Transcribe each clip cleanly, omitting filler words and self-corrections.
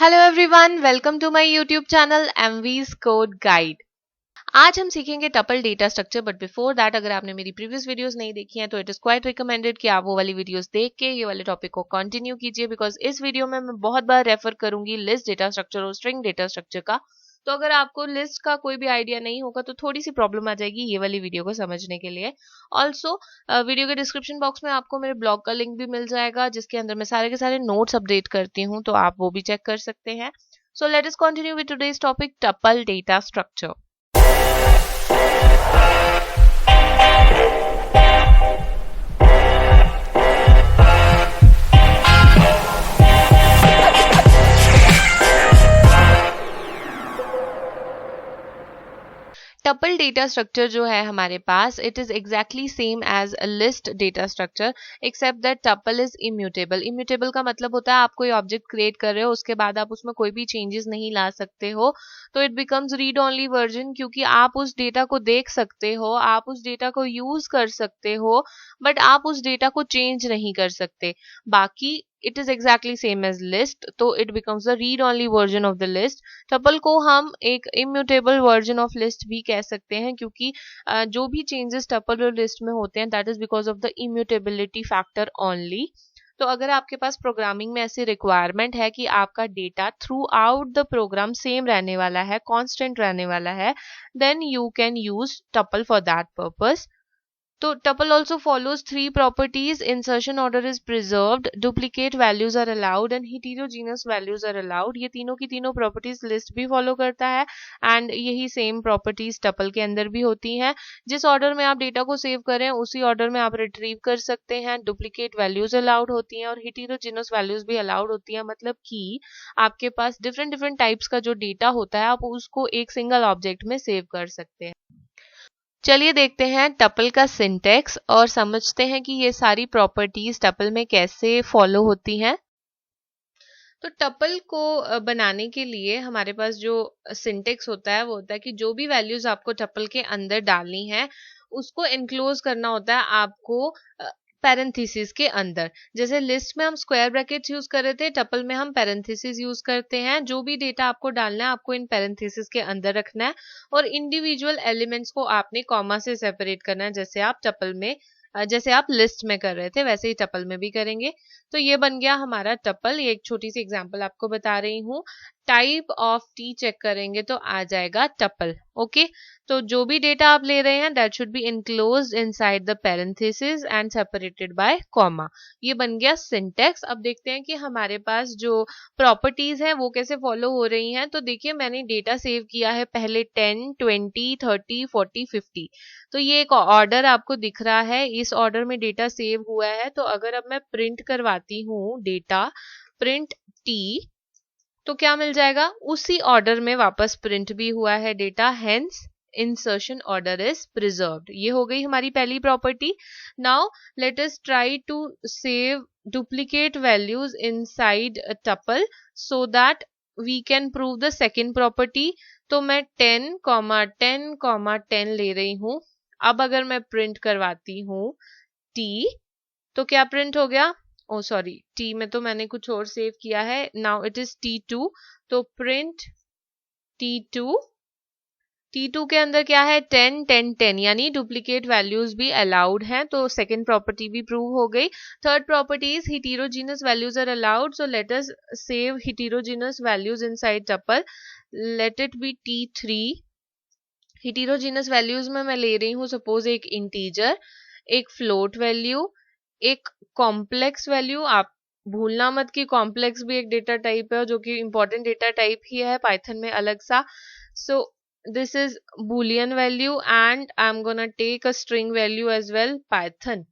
Hello everyone, welcome to my YouTube channel MV's code guide. आज हम सीखेंगे tuple data structure, but before that अगर आपने मेरी प्रीवियस वीडियोस नहीं देखी हैं तो इट इज क्वाइट रिकमेंडेड कि आप वो वाली वीडियोस देख के ये वाले टॉपिक को कंटिन्यू कीजिए, बिकॉज इस वीडियो में मैं बहुत बार रेफर करूंगी लिस्ट डेटा स्ट्रक्चर और स्ट्रिंग डेटा स्ट्रक्चर का। तो अगर आपको लिस्ट का कोई भी आइडिया नहीं होगा तो थोड़ी सी प्रॉब्लम आ जाएगी ये वाली वीडियो को समझने के लिए। ऑल्सो वीडियो के डिस्क्रिप्शन बॉक्स में आपको मेरे ब्लॉग का लिंक भी मिल जाएगा, जिसके अंदर मैं सारे के सारे नोट्स अपडेट करती हूँ, तो आप वो भी चेक कर सकते हैं। So let us continue with today's topic, tuple data structure. Tuple data structure जो है हमारे पास, it is exactly same as a list data structure except that tuple is immutable. Immutable का मतलब होता है आप कोई ऑब्जेक्ट क्रिएट कर रहे हो, उसके बाद आप उसमें कोई भी चेंजेस नहीं ला सकते हो, तो it becomes read only version, क्योंकि आप उस डेटा को देख सकते हो, आप उस डेटा को यूज कर सकते हो, बट आप उस डेटा को चेंज नहीं कर सकते। बाकी it is exactly same as list, तो it becomes the read only version of the list। Tuple को हम एक immutable version of list भी कह सकते हैं, क्योंकि जो भी changes टपल और लिस्ट में होते हैं that is because of the immutability factor only। तो अगर आपके पास प्रोग्रामिंग में ऐसी रिक्वायरमेंट है कि आपका data throughout the program same रहने वाला है, कांस्टेंट रहने वाला है, then you can use tuple for that purpose. तो tuple also follows three properties: insertion order is preserved, duplicate values are allowed and heterogeneous values are allowed। ये तीनों की तीनों properties list भी follow करता है and यही same properties tuple के अंदर भी होती हैं। जिस order में आप डेटा को सेव करें उसी order में आप retrieve कर सकते हैं। duplicate values allowed होती हैं और heterogeneous values भी allowed होती हैं, मतलब कि आपके पास different types का जो डेटा होता है आप उसको एक सिंगल ऑब्जेक्ट में सेव कर सकते हैं। चलिए देखते हैं टपल का सिंटेक्स और समझते हैं कि ये सारी प्रॉपर्टीज टपल में कैसे फॉलो होती हैं। तो टपल को बनाने के लिए हमारे पास जो सिंटेक्स होता है वो होता है कि जो भी वैल्यूज आपको टपल के अंदर डालनी है उसको एनक्लोज करना होता है आपको पैरेंथेसिस के अंदर। जैसे लिस्ट में हम स्क्वायर ब्रैकेट्स यूज कर रहे थे, टपल में हम पैरेंथेसिस यूज करते हैं। जो भी डेटा आपको डालना है आपको इन पैरेंथेसिस के अंदर रखना है और इंडिविजुअल एलिमेंट्स को आपने कॉमा से सेपरेट करना है, जैसे आप टपल में जैसे आप लिस्ट में कर रहे थे वैसे ही टपल में भी करेंगे। तो ये बन गया हमारा टपल। ये एक छोटी सी एग्जांपल आपको बता रही हूँ। टाइप ऑफ टी चेक करेंगे तो आ जाएगा टपल। ओके, तो जो भी डेटा आप ले रहे हैं that should be enclosed inside the parenthesis and separated by comma. ये बन गया सिंटेक्स। अब देखते हैं कि हमारे पास जो प्रॉपर्टीज हैं वो कैसे फॉलो हो रही हैं। तो देखिए मैंने डेटा सेव किया है पहले 10, 20, 30, 40, 50। तो ये एक ऑर्डर आपको दिख रहा है, इस ऑर्डर में डेटा सेव हुआ है। तो अगर अब मैं प्रिंट करवाती हूँ डेटा, प्रिंट टी, तो क्या मिल जाएगा, उसी ऑर्डर में वापस प्रिंट भी हुआ है data, hence insertion order is preserved. ये हो गई हमारी पहली property. Now let us try to save duplicate values inside a tuple so that we can prove the second property. तो मैं 10, 10, 10 ले रही हूं। अब अगर मैं प्रिंट करवाती हूँ टी, तो क्या प्रिंट हो गया, ओ सॉरी टी में तो मैंने कुछ और सेव किया है। नाउ इट इज T2, तो प्रिंट T2। T2 के अंदर क्या है, 10, 10, 10, यानी डुप्लीकेट वैल्यूज भी अलाउड हैं, तो सेकेंड प्रॉपर्टी भी प्रूव हो गई। Third property is heterogeneous values are allowed, so let us save heterogeneous values inside tuple, let it be T3। heterogeneous values में मैं ले रही हूँ सपोज एक इंटीजर, एक फ्लोट वैल्यू, एक कॉम्प्लेक्स वैल्यू। आप भूलना मत कि कॉम्प्लेक्स भी एक डेटा टाइप है जो कि इंपॉर्टेंट डेटा टाइप ही है पाइथन में अलग सा। So this is Boolean value and I am gonna take a string value as well Python.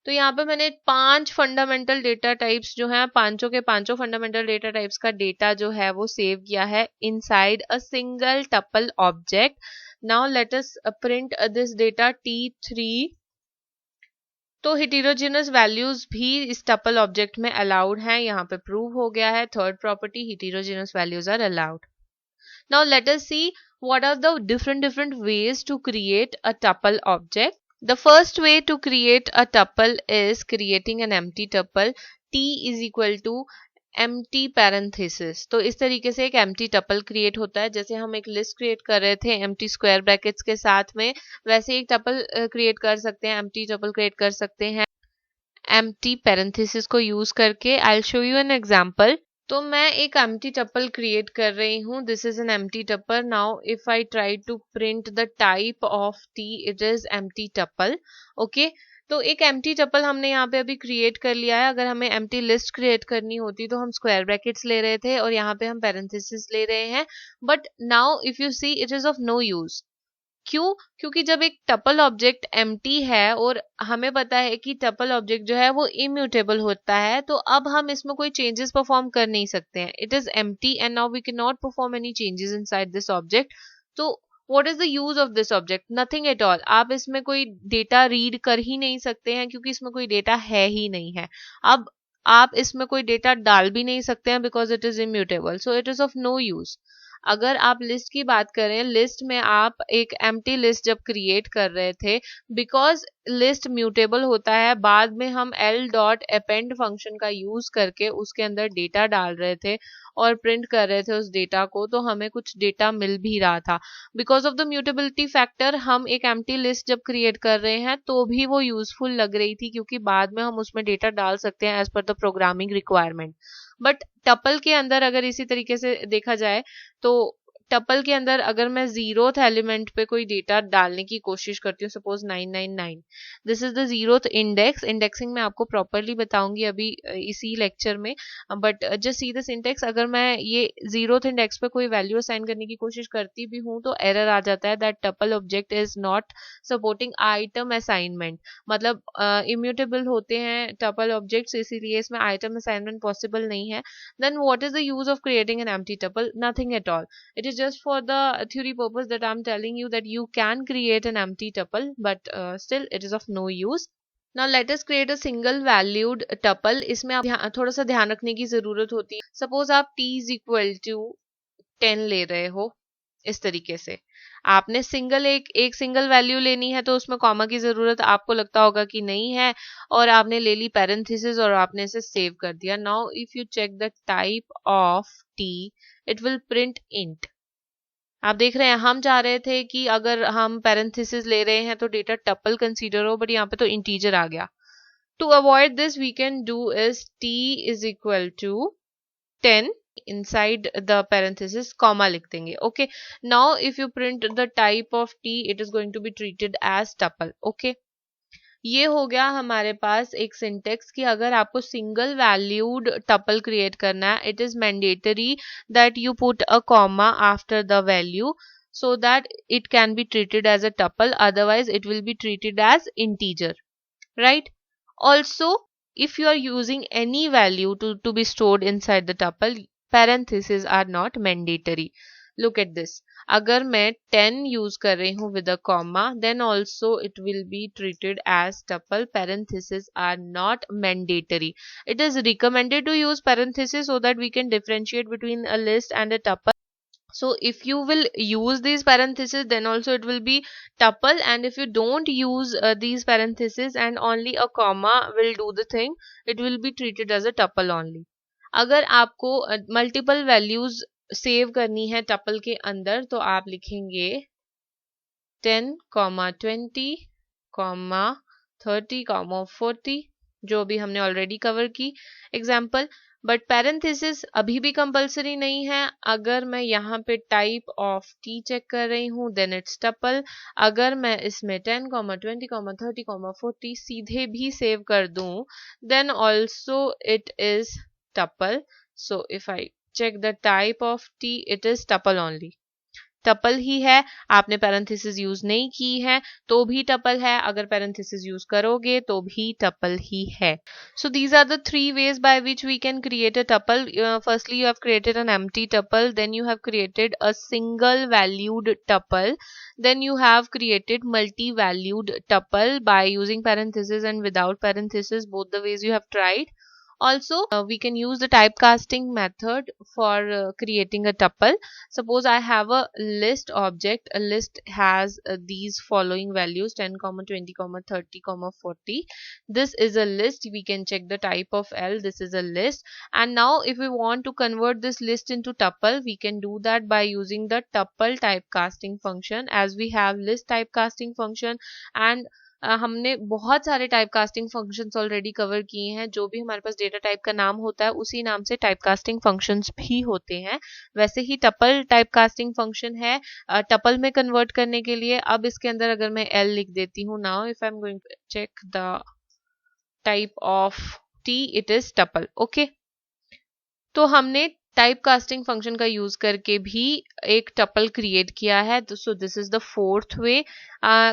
तो यहाँ पे मैंने 5 फंडामेंटल डेटा टाइप्स जो हैं, पांचों के पांचों फंडामेंटल डेटा टाइप्स का डेटा जो है वो सेव किया है inside a single tuple object. Now let us print this data T3। तो heterogeneous वैल्यूज भी इस टपल ऑब्जेक्ट में अलाउड हैं, यहाँ पे प्रूव हो गया है। Third property, heterogeneous values are allowed। Now let us see what are the different ways to create a tuple object. The first way to create a tuple is creating an empty tuple. T is equal to empty parenthesis. तो इस तरीके से एक empty tuple create होता है। जैसे हम एक लिस्ट क्रिएट कर रहे थे एम्प्टी स्क्वायर ब्रैकेट्स के साथ में, वैसे एक टपल क्रिएट कर सकते हैं, एम्प्टी टपल क्रिएट कर सकते हैं एम्प्टी पैरेंथेसिस को यूज करके। I will show you an example. तो मैं एक एम्प्टी टपल क्रिएट कर रही हूँ। This is an empty tuple. Now if I try to print the type of t, it is empty tuple. Okay, तो एक एम्प्टी टपल हमने यहाँ पे अभी क्रिएट कर लिया है। अगर हमें एम्प्टी लिस्ट क्रिएट करनी होती तो हम स्क्वायर ब्रैकेट्स ले रहे थे और यहाँ पे हम पैरेंथेसिस ले रहे हैं। But now if you see, it is of no use. क्यों? क्योंकि जब एक टपल ऑब्जेक्ट एम्प्टी है और हमें पता है कि टपल ऑब्जेक्ट जो है वो इम्यूटेबल होता है, तो अब हम इसमें कोई चेंजेस परफॉर्म कर नहीं सकते हैं। It is empty and now we can not perform any changes inside this object. तो what is the use of this object? Nothing at all. आप इसमें कोई डेटा रीड कर ही नहीं सकते हैं क्योंकि इसमें कोई डेटा है ही नहीं है। अब आप इसमें कोई डेटा डाल भी नहीं सकते हैं because it is immutable, so it is of no use. अगर आप लिस्ट की बात करें, लिस्ट में आप एक एम्प्टी लिस्ट जब क्रिएट कर रहे थे, बिकॉज लिस्ट म्यूटेबल होता है, बाद में हम l डॉट अपेंड फंक्शन का यूज करके उसके अंदर डेटा डाल रहे थे और प्रिंट कर रहे थे उस डेटा को, तो हमें कुछ डेटा मिल भी रहा था। Because of the mutability factor हम एक एम्प्टी लिस्ट जब क्रिएट कर रहे हैं तो भी वो यूजफुल लग रही थी क्योंकि बाद में हम उसमें डेटा डाल सकते हैं as per the programming requirement. But tuple के अंदर अगर इसी तरीके से देखा जाए तो टपल के अंदर अगर मैं जीरोथ एलिमेंट पे कोई डेटा डालने की कोशिश करती हूँ, suppose 999, this is the zeroth index. Indexing मैं आपको प्रॉपरली बताऊंगी अभी इसी लेक्चर में, but just see the syntax. अगर मैं ये जीरोथ इंडेक्स पे कोई वैल्यू असाइन करने की कोशिश करती भी हूँ तो एरर आ जाता है that tuple object is not supporting item assignment. मतलब इम्यूटेबल होते हैं टपल ऑब्जेक्ट्स, इसीलिए इसमें आइटम असाइनमेंट पॉसिबल नहीं है। Then what is the use of creating an empty tuple? Nothing at all. It is just for the theory purpose that I'm telling you that you can create an empty tuple, but still it is of no use. Now let us create a single valued tuple. इसमें आप थोड़ा सा ध्यान रखने की जरूरत होती है। सपोज आप t is equal to 10 ले रहे हो, इस तरीके से आपने एक सिंगल वैल्यू लेनी है तो उसमें कॉमा की जरूरत आपको लगता होगा कि नहीं है, और आपने ले ली पैरेंथेसिस और आपने इसे सेव कर दिया। Now if you check the type of t, it will print int। आप देख रहे हैं हम चाह रहे थे कि अगर हम पैरेंथेसिस ले रहे हैं तो डेटा टपल कंसीडर हो, बट यहाँ पे तो इंटीजर आ गया। To avoid this we can do is t is equal to 10 inside the parenthesis comma लिख देंगे। Okay, now if you print the type of t, it is going to be treated as tuple. Okay, ये हो गया हमारे पास एक syntax कि अगर आपको सिंगल वैल्यूड टपल क्रिएट करना है, it is mandatory that you put a comma after the value so that it can be treated as a tuple, otherwise it will be treated as integer, right? Also, if you are using any value to be stored inside the tuple, parentheses are not mandatory. Look at this. अगर मैं 10 use कर रही हूँ with a comma, then also it will be treated as tuple. Parentheses are not mandatory. It is recommended to use parentheses so that we can differentiate between a list and a tuple. So if you will use these parentheses, then also it will be tuple, and if you don't use these parentheses and only a comma will do the thing, it will be treated as a tuple only. अगर आपको multiple values save करनी है tuple के अंदर तो आप लिखेंगे 10, 20, 30, 40, जो भी हमने ऑलरेडी कवर की एग्जाम्पल। बट पैरेंथेसिस अभी भी कंपलसरी नहीं है। अगर मैं यहाँ पे टाइप ऑफ टी चेक कर रही हूँ देन इट्स टपल। अगर मैं इसमें 10, 20, 30, 40 सीधे भी सेव कर दूं then also it is tuple. So if I check the type of t, it is tuple only. Tuple ही है, आपने पैरेंथेसिस यूज नहीं की है तो भी टपल है, अगर पैरेंथेसिस यूज करोगे तो भी टपल ही है। So these are the 3 ways by which we can create a tuple. Firstly, you have created an empty tuple, then you have created a single valued tuple, then you have created multi-valued tuple by using parentheses and without parentheses. Both the ways you have tried. Also, we can use the typecasting method for creating a tuple. Suppose I have a list object. A list has these following values 10, 20, 30, 40. This is a list. We can check the type of L. This is a list. And now if we want to convert this list into tuple, we can do that by using the tuple typecasting function. As we have list typecasting function and हमने बहुत सारे type casting functions already cover किए हैं. जो भी हमारे पास data type का नाम होता है उसी नाम से टाइप कास्टिंग फंक्शंस भी होते हैं. वैसे ही टपल टाइप कास्टिंग फंक्शन है टपल में कन्वर्ट करने के लिए. अब इसके अंदर अगर मैं एल लिख देती हूँ, now if I am going to check the type of t, it is tuple. Okay, तो हमने टाइप कास्टिंग फंक्शन का यूज करके भी एक टपल क्रिएट किया है. So this is the fourth way.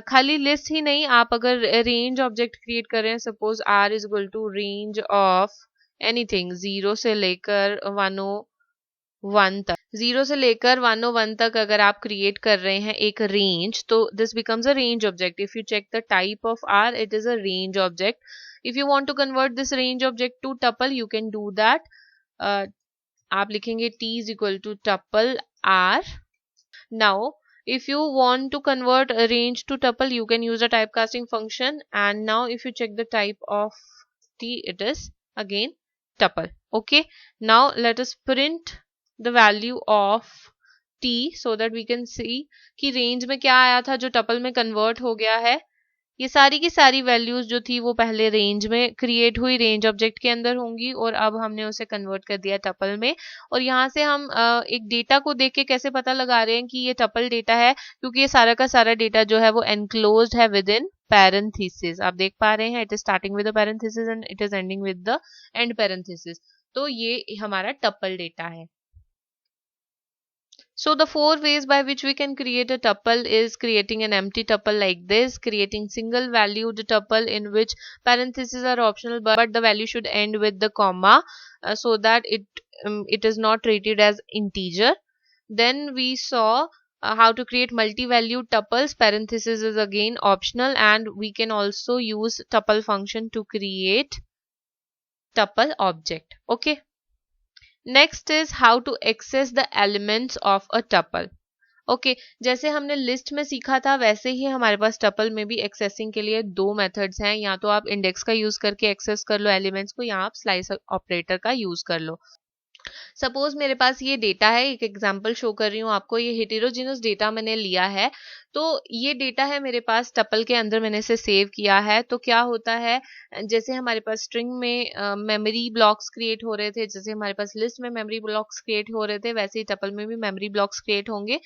खाली लिस्ट ही नहीं, आप अगर रेंज ऑब्जेक्ट क्रिएट कर रहे हैं, suppose r is equal to range of anything 0 से लेकर 101 तक, 0 से लेकर 101 तक अगर आप क्रिएट कर रहे हैं एक रेंज, तो this becomes a range object. If you check the type of r, it is a range object. If you want to convert this range object to tuple, you can do that. आप लिखेंगे t is equal to tuple r. Now if you want to convert a range to tuple, you can use a typecasting function. And now if you check the type of t, it is again tuple. Okay, now let us print the value of t so that we can see कि range में क्या आया था जो tuple में convert हो गया है. ये सारी की सारी वैल्यूज जो थी वो पहले रेंज में क्रिएट हुई, रेंज ऑब्जेक्ट के अंदर होंगी, और अब हमने उसे कन्वर्ट कर दिया टपल में. और यहाँ से हम एक डेटा को देख के कैसे पता लगा रहे हैं कि ये टपल डेटा है, क्योंकि ये सारा का सारा डेटा जो है वो एनक्लोज्ड है विद इन पैरेंथेसिस. आप देख पा रहे हैं, it is starting with the parenthesis and it is ending with the end parenthesis. तो ये हमारा टपल डेटा है. So the four ways by which we can create a tuple is creating an empty tuple like this, creating single valued tuple in which parentheses are optional but the value should end with the comma so that it is not treated as integer. Then we saw how to create multi-valued tuples. Parentheses is again optional, and we can also use tuple function to create tuple object. Okay. Next is how to access the elements of a tuple. Okay, जैसे हमने list में सीखा था वैसे ही हमारे पास tuple में भी accessing के लिए दो मेथड्स हैं. या तो आप इंडेक्स का यूज करके एक्सेस कर लो एलिमेंट्स को, या आप स्लाइस ऑपरेटर का यूज कर लो. सपोज मेरे पास ये डेटा है, एक एग्जांपल शो कर रही हूँ आपको. ये हेटेरोजेनस डेटा मैंने लिया है, तो ये डेटा है मेरे पास टपल के अंदर, मैंने इसे सेव किया है. तो क्या होता है, जैसे हमारे पास स्ट्रिंग में मेमोरी ब्लॉक्स क्रिएट हो रहे थे, जैसे हमारे पास लिस्ट में मेमोरी ब्लॉक्स क्रिएट हो रहे थे, वैसे ही टपल में भी मेमोरी ब्लॉक्स क्रिएट होंगे.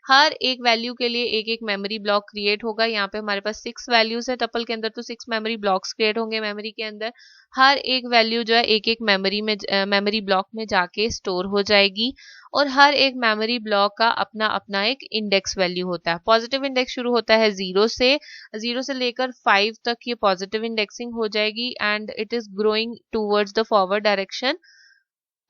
हर एक वैल्यू के लिए एक एक मेमोरी ब्लॉक क्रिएट होगा. यहाँ पे हमारे पास 6 वैल्यूज है टपल के अंदर, तो 6 मेमोरी ब्लॉक्स क्रिएट होंगे मेमोरी के अंदर. हर एक वैल्यू जो है एक एक मेमोरी ब्लॉक में जाके स्टोर हो जाएगी. और हर एक मेमोरी ब्लॉक का अपना अपना एक इंडेक्स वैल्यू होता है. पॉजिटिव इंडेक्स शुरू होता है 0 से लेकर 5 तक ये पॉजिटिव इंडेक्सिंग हो जाएगी and it is growing towards the forward direction.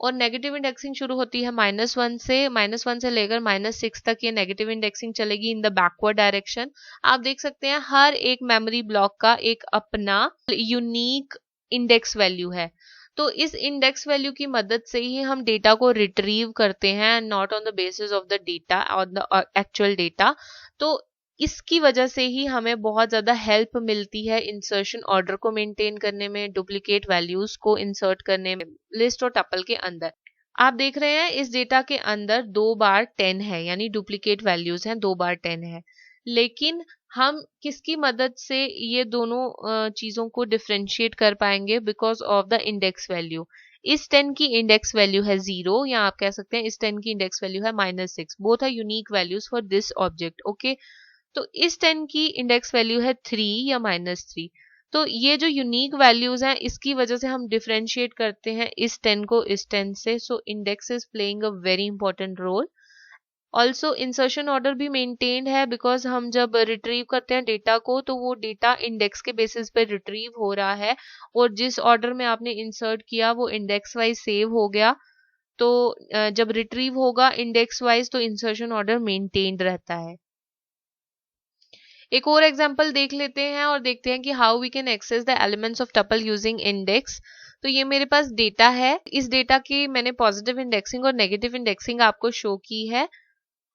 और नेगेटिव इंडेक्सिंग शुरू होती है -1 से लेकर -6 तक ये नेगेटिव इंडेक्सिंग चलेगी इन द बैकवर्ड डायरेक्शन. आप देख सकते हैं हर एक मेमोरी ब्लॉक का एक अपना यूनिक इंडेक्स वैल्यू है. तो इस इंडेक्स वैल्यू की मदद से ही हम डेटा को रिट्रीव करते हैं, not on the basis of the data, on the actual data. तो इसकी वजह से ही हमें बहुत ज़्यादा हेल्प मिलती है इंसर्शन ऑर्डर को मेंटेन करने में, डुप्लीकेट वैल्यूज को इंसर्ट करने में लिस्ट और टपल के अंदर. आप देख रहे हैं इस डेटा के अंदर 2 बार 10 है, यानी डुप्लीकेट वैल्यूज हैं, 2 बार 10 है. लेकिन हम किसकी मदद से ये दोनों चीज़ों को डिफ्रेंशिएट कर पाएंगे? Because of the index value. इस 10 की इंडेक्स वैल्यू है 0, या आप कह सकते हैं इस 10 की इंडेक्स वैल्यू है -6. Both are unique values for this object. Okay, तो इस 10 की इंडेक्स वैल्यू है 3 या -3. तो ये जो यूनिक वैल्यूज हैं इसकी वजह से हम डिफरेंशिएट करते हैं इस 10 को इस 10 से. So index is playing a very important role. Also insertion order भी मेंटेन्ड है, बिकॉज हम जब रिट्रीव करते हैं डेटा को तो वो डेटा इंडेक्स के बेसिस पे रिट्रीव हो रहा है, और जिस ऑर्डर में आपने इंसर्ट किया वो इंडेक्स वाइज सेव हो गया. तो जब रिट्रीव होगा इंडेक्स वाइज तो इंसर्शन ऑर्डर मेंटेन्ड रहता है. एक और एग्जांपल देख लेते हैं और देखते हैं कि how we can access the elements of tuple using index. तो ये मेरे पास डेटा है, इस डेटा की मैंने पॉजिटिव इंडेक्सिंग और नेगेटिव इंडेक्सिंग आपको शो की है।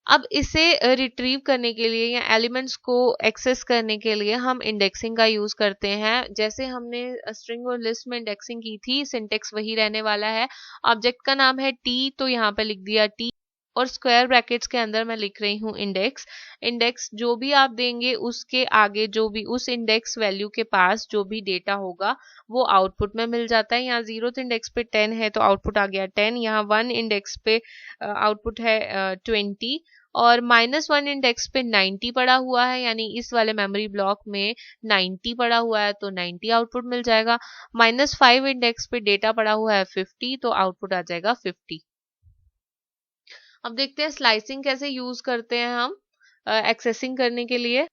अब इसे रिट्रीव करने के लिए या एलिमेंट्स को एक्सेस करने के लिए हम इंडेक्सिंग का यूज करते हैं। जैसे हमने स्ट्रिंग और लिस्ट में इंडेक्सिंग की थी, सिंटेक्स वही रहने वाला है। ऑब्जेक्ट का नाम है टी, तो यहाँ पे लिख दिया टी और स्क्वायर ब्रैकेट्स के अंदर मैं लिख रही हूँ इंडेक्स। इंडेक्स जो भी आप देंगे उसके आगे जो भी उस इंडेक्स वैल्यू के पास जो भी डेटा होगा वो आउटपुट में मिल जाता है। यहाँ 0th इंडेक्स पे 10 है तो आउटपुट आ गया 10। यहाँ 1 इंडेक्स पे आउटपुट है 20 और -1 इंडेक्स पे 90 पड़ा हुआ है, यानी इस वाले मेमोरी ब्लॉक में 90 पड़ा हुआ है तो 90 आउटपुट मिल जाएगा। -5 इंडेक्स पे डेटा पड़ा हुआ है 50 तो आउटपुट आ जाएगा 50। अब देखते हैं स्लाइसिंग कैसे यूज करते हैं हम एक्सेसिंग करने के लिए।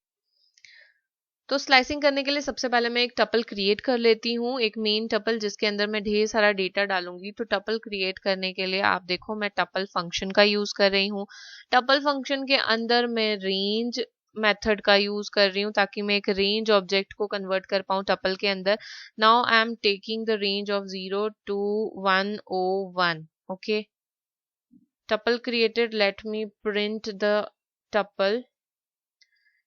तो स्लाइसिंग करने के लिए सबसे पहले मैं एक टपल क्रिएट कर लेती हूँ, एक मेन टपल जिसके अंदर मैं ढेर सारा डेटा डालूंगी। तो टपल क्रिएट करने के लिए आप देखो मैं टपल फंक्शन का यूज कर रही हूँ। टपल फंक्शन के अंदर मैं रेंज मेथड का यूज कर रही हूँ ताकि मैं एक रेंज ऑब्जेक्ट को कन्वर्ट कर पाऊँ टपल के अंदर। Now I am taking the range of 0 to 101। Okay, tuple created, let me print the tuple।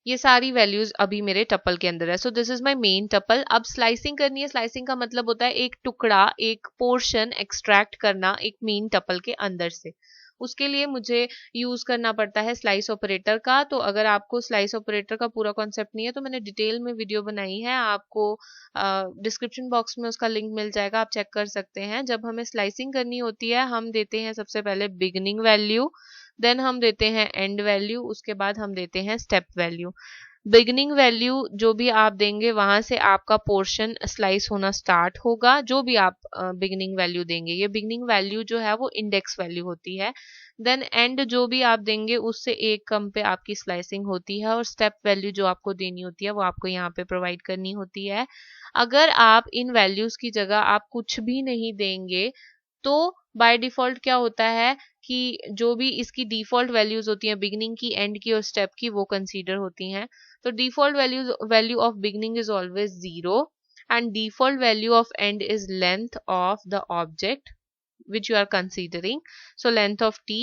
ये सारी वैल्यूज अभी मेरे टपल के अंदर है। So this is my main tuple. अब स्लाइसिंग करनी है। स्लाइसिंग का मतलब होता है एक टुकड़ा, एक पोर्शन एक्सट्रैक्ट करना एक मेन टपल के अंदर से। उसके लिए मुझे यूज करना पड़ता है स्लाइस ऑपरेटर का। तो अगर आपको स्लाइस ऑपरेटर का पूरा कॉन्सेप्ट नहीं है तो मैंने डिटेल में वीडियो बनाई है, आपको डिस्क्रिप्शन बॉक्स में उसका लिंक मिल जाएगा, आप चेक कर सकते हैं। जब हमें स्लाइसिंग करनी होती है हम देते हैं सबसे पहले बिगनिंग वैल्यू, देन हम देते हैं एंड वैल्यू, उसके बाद हम देते हैं स्टेप वैल्यू। बिगनिंग वैल्यू जो भी आप देंगे वहां से आपका पोर्शन स्लाइस होना स्टार्ट होगा। जो भी आप बिगनिंग वैल्यू देंगे, ये बिगनिंग वैल्यू जो है वो इंडेक्स वैल्यू होती है। देन एंड जो भी आप देंगे उससे एक कम पे आपकी स्लाइसिंग होती है और स्टेप वैल्यू जो आपको देनी होती है वो आपको यहाँ पे प्रोवाइड करनी होती है। अगर आप इन वैल्यूज की जगह आप कुछ भी नहीं देंगे तो बाय डिफॉल्ट क्या होता है कि जो भी इसकी डिफॉल्ट वैल्यूज होती हैं बिगनिंग की, एंड की और स्टेप की, वो कंसीडर होती हैं। तो default value of beginning is always 0 and default value of end is length of the object which you are considering, so length of t,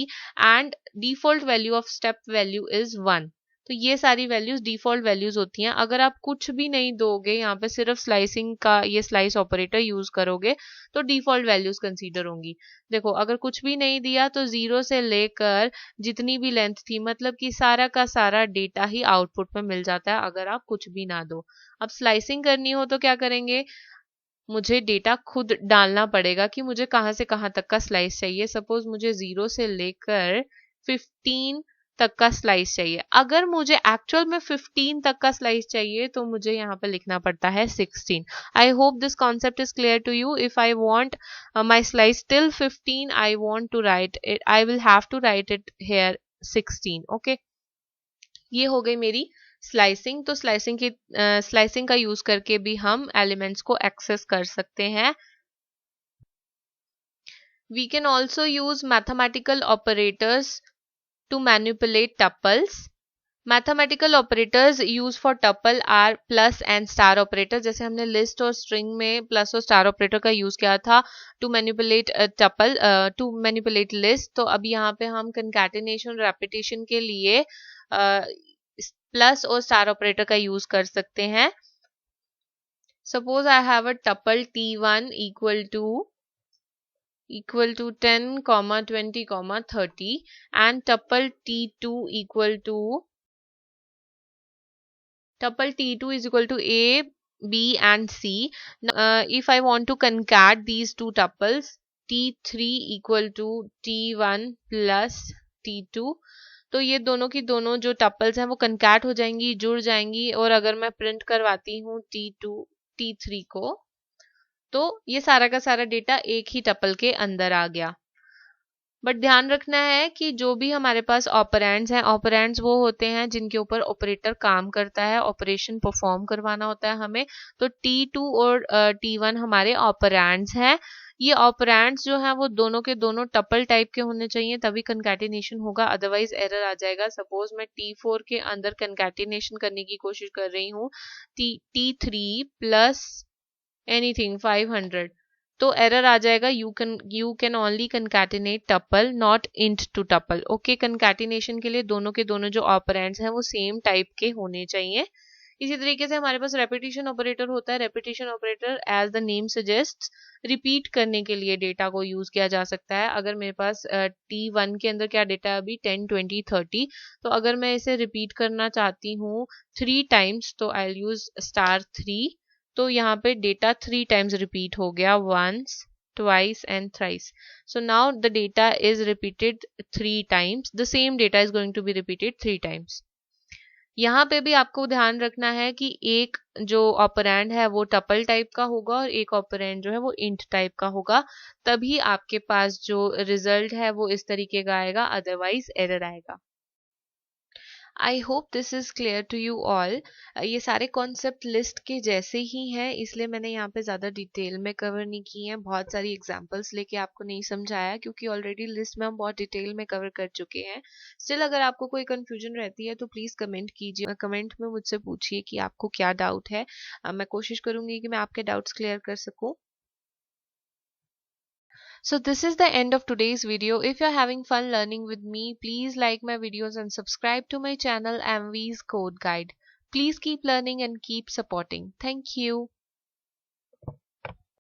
and default value of step value is 1। तो ये सारी values default values होती हैं। अगर आप कुछ भी नहीं दोगे, यहाँ पे सिर्फ स्लाइसिंग का ये स्लाइस ऑपरेटर यूज करोगे तो डिफॉल्ट वैल्यूज कंसीडर होंगी। देखो अगर कुछ भी नहीं दिया तो 0 से लेकर जितनी भी लेंथ थी, मतलब कि सारा का सारा डेटा ही आउटपुट में मिल जाता है अगर आप कुछ भी ना दो। अब स्लाइसिंग करनी हो तो क्या करेंगे, मुझे डेटा खुद डालना पड़ेगा कि मुझे कहाँ से कहाँ तक का स्लाइस चाहिए। सपोज मुझे 0 से लेकर 15 तक का स्लाइस चाहिए। अगर मुझे एक्चुअल में 15 तक का स्लाइस चाहिए तो मुझे यहाँ पे लिखना पड़ता है 16। I hope this concept is clear to you. If I want my slice till 15, I want to write it, I will have to write it here 16। Okay, ये हो गई मेरी स्लाइसिंग। तो स्लाइसिंग का यूज करके भी हम एलिमेंट्स को एक्सेस कर सकते हैं। We can also use mathematical operators to manipulate tuples। Mathematical operators used for tuple are plus and star operator। जैसे हमने लिस्ट और स्ट्रिंग में प्लस और स्टार ऑपरेटर का यूज किया था to manipulate tuple, to manipulate list. तो अब यहाँ पे हम कंकैटिनेशन रेपिटेशन के लिए प्लस और स्टार ऑपरेटर का यूज कर सकते हैं। Suppose I have a tuple t1 equal to 10, 20, 30 and tuple t2 is equal to a, b and c। if I want to concat these two tuples, t3 equal to t1 plus t2, तो ये दोनों की दोनों जो tuples हैं वो कंकैट हो जाएंगी, जुड़ जाएंगी। और अगर मैं प्रिंट करवाती हूँ t2 t3 को तो ये सारा का सारा डेटा एक ही टपल के अंदर आ गया। बट ध्यान रखना है कि जो भी हमारे पास ऑपरेंड्स हैं, ऑपरेंड्स वो होते हैं जिनके ऊपर ऑपरेटर काम करता है, ऑपरेशन परफॉर्म करवाना होता है हमें। तो t2 और t1 हमारे ऑपरेंड्स हैं। ये ऑपरेंड्स जो हैं वो दोनों के दोनों टपल टाइप के होने चाहिए तभी कंकैटिनेशन होगा, अदरवाइज एरर आ जाएगा। सपोज मैं t4 के अंदर कंकैटिनेशन करने की कोशिश कर रही हूँ t3 प्लस एनीथिंग 500, तो एरर आ जाएगा you can only concatenate tuple not int to tuple. Okay, concatenation के लिए दोनों के दोनों जो ऑपरेंड्स हैं वो सेम टाइप के होने चाहिए। इसी तरीके से हमारे पास रेपिटेशन ऑपरेटर होता है। Repetition operator as the name suggest repeat करने के लिए डेटा को यूज किया जा सकता है। अगर मेरे पास T1 के अंदर क्या डेटा है अभी 10, 20, 30, तो अगर मैं इसे रिपीट करना चाहती हूँ 3 टाइम्स तो आई यूज *3। तो यहाँ पे डेटा 3 टाइम्स रिपीट हो गया, once, twice and thrice. So now the data is repeated 3 times. The same data is going to be repeated 3 times. यहाँ पे भी आपको ध्यान रखना है कि एक जो ऑपरेंड है वो टपल टाइप का होगा और एक ऑपरेंड जो है वो इंट टाइप का होगा, तभी आपके पास जो रिजल्ट है वो इस तरीके का आएगा, अदरवाइज एरर आएगा। I hope this is clear to you all. ये सारे कॉन्सेप्ट लिस्ट के जैसे ही हैं, इसलिए मैंने यहाँ पे ज़्यादा डिटेल में कवर नहीं की हैं, बहुत सारी एग्जांपल्स लेके आपको नहीं समझाया, क्योंकि ऑलरेडी लिस्ट में हम बहुत डिटेल में कवर कर चुके हैं। स्टिल अगर आपको कोई कन्फ्यूजन रहती है तो प्लीज़ कमेंट कीजिए, कमेंट में मुझसे पूछिए कि आपको क्या डाउट है। मैं कोशिश करूँगी कि मैं आपके डाउट्स क्लियर कर सकूँ। So this is the end of today's video. If you're having fun learning with me, please like my videos and subscribe to my channel MV's Code Guide. Please keep learning and keep supporting. Thank you.